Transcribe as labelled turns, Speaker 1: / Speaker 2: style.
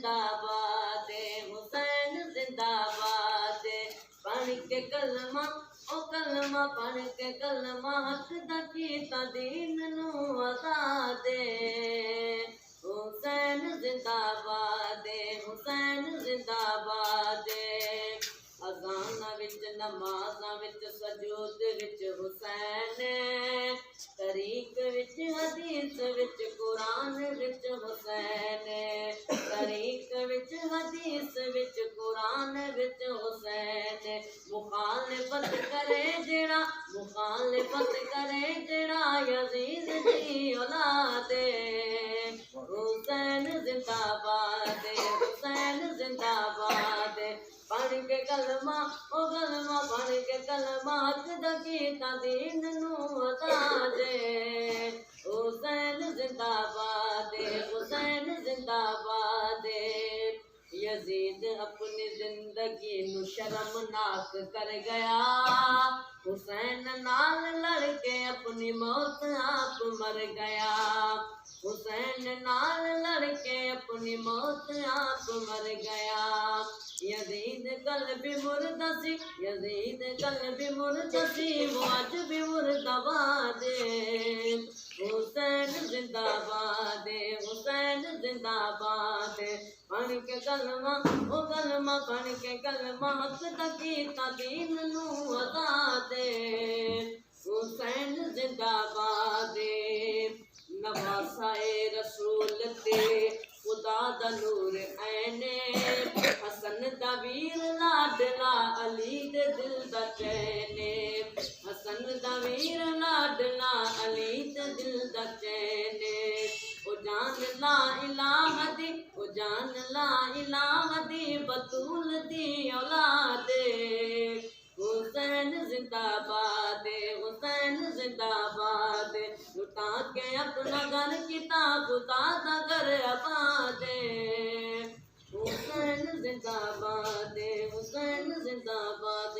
Speaker 1: जिंदाबाद हुसैन जिंदाबाद पढ़ के कलमा ओ कलमा पढ़ के कलमा हक दा कीता दीन नू आज़ाद हुसैन जिंदाबाद हुसैन जिंदाबाद अज़ाना विच नमाज़ां विच सजूद विच हुसैन तरीक विच हदीस विच कुरान विच हुसैन तरीक विच हदीस विच कुरान विच हुसैन मुखालिफत करे जेड़ा यज़ीद दी औलाद हुसैन जिंदाबाद हुसैन जिंदाबाद पढ़ के कलमा ओ कलमा पढ़ के कलमा हक दा कीता दीन नू आज़ाद हुसैन जिंदाबाद हुसैन जिंदाबाद यजीद अपनी जिंदगी नू शर्मनाक कर गया हुसैन नाल लड़ के अपनी मौत आप मर गया हुसैन नाल लड़ के अपनी मौत आप मर गया यजीद कल भी मुर्दा सी यजीद कल भी मुर्दा सी वो आज भी मुर्दाबाद हुसैन जिंदाबाद हुसैन जिंदाबाद पढ़ के कलमा ओ कलमा पढ़ के कलमा हक दा कीता दीन नू आज़ाद हुसैन जिंदाबाद नवासाए रसूल ते खुदा दा नूर ऐने हसन दा वीर लाडला अली दे दिल दा चैन हसन दा वीर लाडला अली दे दिल दा चैन ओ जान ला इलाहा दी ओ जान ला इलाहा दी बतूल दी औलाद हुसैन जिंदाबाद हुसैन जिंदाबाद लुटा के अपना घर किताब दादा घर आबाद हुसैन जिंदाबाद हुसैन जिंदाबाद